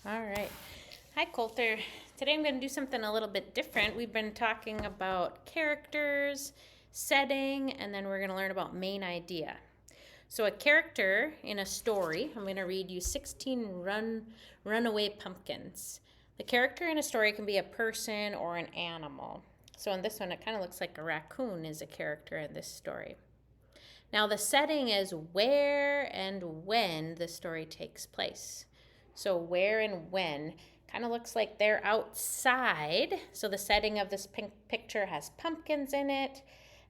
All right. Hi, Coulter. Today I'm going to do something a little bit different. We've been talking about characters, setting, and then we're going to learn about main idea. So, a character in a story, I'm going to read you 16 runaway pumpkins. The character in a story can be a person or an animal. So, in this one, it kind of looks like a raccoon is a character in this story. Now, the setting is where and when the story takes place. So, where and when kind of looks like they're outside. So, the setting of this pink picture has pumpkins in it.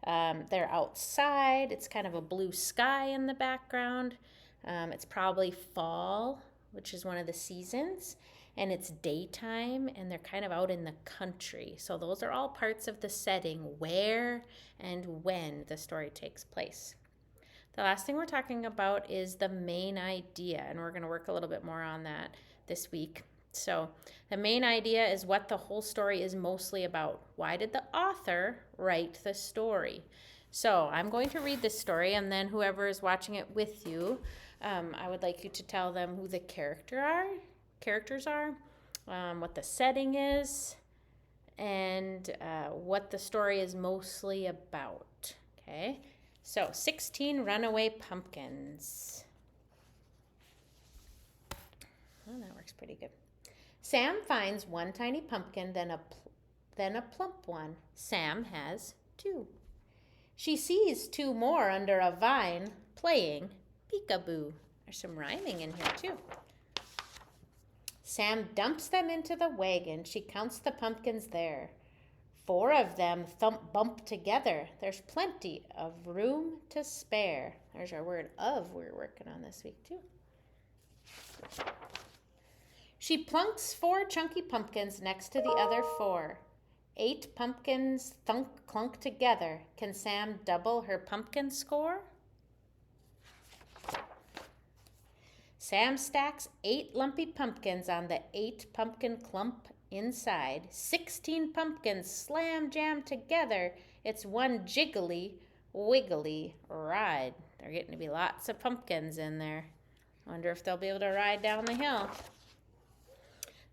They're outside. It's kind of a blue sky in the background. It's probably fall, which is one of the seasons. And it's daytime, and they're kind of out in the country. So, those are all parts of the setting where and when the story takes place. The last thing we're talking about is the main idea, and we're going to work a little bit more on that this week. So, the main idea is what the whole story is mostly about. Why did the author write the story? So, I'm going to read this story, and then whoever is watching it with you, I would like you to tell them who the characters are, what the setting is, and what the story is mostly about. Okay? So, 16 runaway pumpkins. Oh, that works pretty good. Sam finds one tiny pumpkin, then a plump one. Sam has two. She sees two more under a vine playing peekaboo. There's some rhyming in here, too. Sam dumps them into the wagon. She counts the pumpkins there. 4 of them thump bump together. There's plenty of room to spare. There's our word of we're working on this week too. She plunks 4 chunky pumpkins next to the other 4. 8 pumpkins thunk clunk together. Can Sam double her pumpkin score? Sam stacks 8 lumpy pumpkins on the 8 pumpkin clump inside. 16 pumpkins slam jam together. It's one jiggly, wiggly ride. There are getting to be lots of pumpkins in there. Wonder if they'll be able to ride down the hill.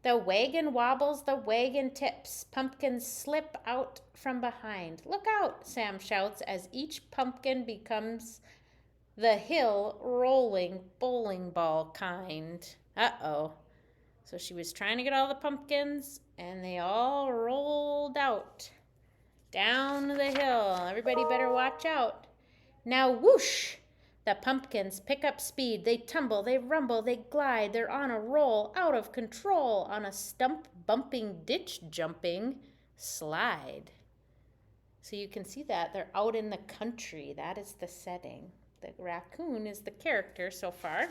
The wagon wobbles, the wagon tips. Pumpkins slip out from behind. Look out, Sam shouts as each pumpkin becomes the hill rolling bowling ball kind. Uh-oh. So she was trying to get all the pumpkins, and they all rolled out down the hill. Everybody better watch out. Now whoosh! The pumpkins pick up speed. They tumble, they rumble, they glide. They're on a roll, out of control, on a stump bumping, ditch jumping slide. So you can see that they're out in the country. That is the setting. The raccoon is the character so far.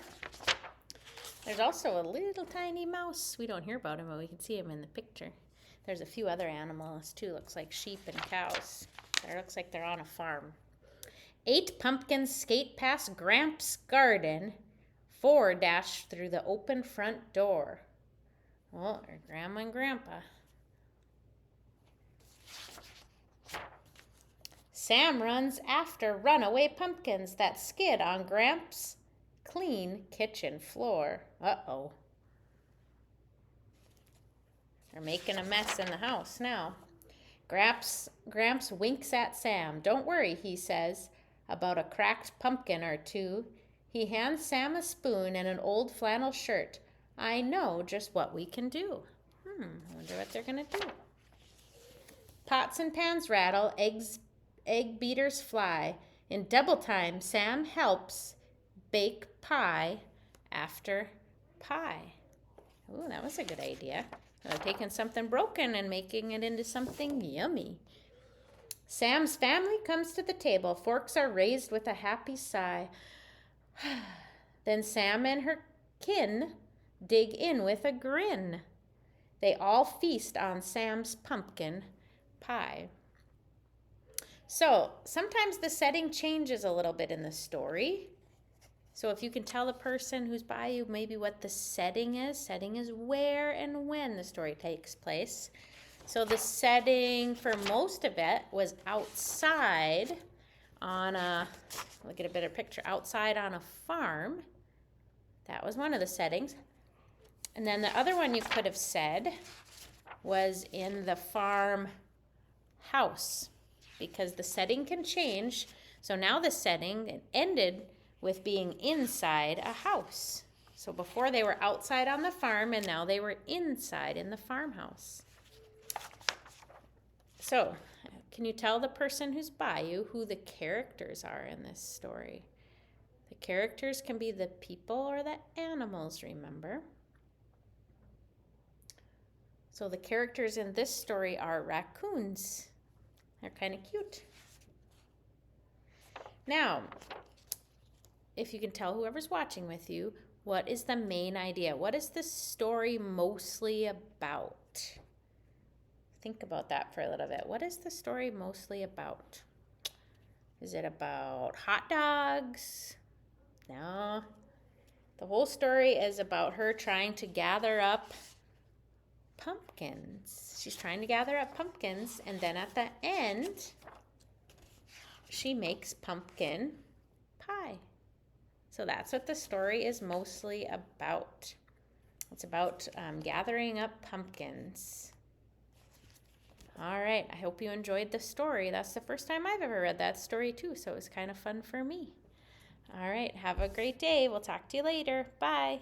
There's also a little tiny mouse. We don't hear about him, but we can see him in the picture. There's a few other animals too. Looks like sheep and cows. It looks like they're on a farm. 8 pumpkins skate past Gramps' garden. 4 dash through the open front door. Oh, they're Grandma and Grandpa. Sam runs after runaway pumpkins that skid on Gramps' clean kitchen floor. Uh-oh. They're making a mess in the house now. Gramps winks at Sam. Don't worry, he says, about a cracked pumpkin or two. He hands Sam a spoon and an old flannel shirt. I know just what we can do. I wonder what they're going to do. Pots and pans rattle, egg beaters fly. In double time, Sam helps bake pie after pie. Ooh, that was a good idea. Taking something broken and making it into something yummy. Sam's family comes to the table. Forks are raised with a happy sigh. Then Sam and her kin dig in with a grin. They all feast on Sam's pumpkin pie. So sometimes the setting changes a little bit in the story. So if you can tell the person who's by you maybe what the setting is where and when the story takes place. So the setting for most of it was outside on look at a better picture, outside on a farm. That was one of the settings. And then the other one you could have said was in the farm house, because the setting can change. So now the setting ended with being inside a house. So before they were outside on the farm, and now they were inside in the farmhouse. So, can you tell the person who's by you who the characters are in this story? The characters can be the people or the animals, remember? So the characters in this story are raccoons. They're kind of cute. Now, if you can tell whoever's watching with you, what is the main idea? What is this story mostly about? Think about that for a little bit. What is the story mostly about? Is it about hot dogs? No. The whole story is about her trying to gather up pumpkins. She's trying to gather up pumpkins, and then at the end, she makes pumpkin pie. So that's what the story is mostly about. It's about gathering up pumpkins. All right, I hope you enjoyed the story. That's the first time I've ever read that story too, so it was kind of fun for me. All right, have a great day. We'll talk to you later. Bye.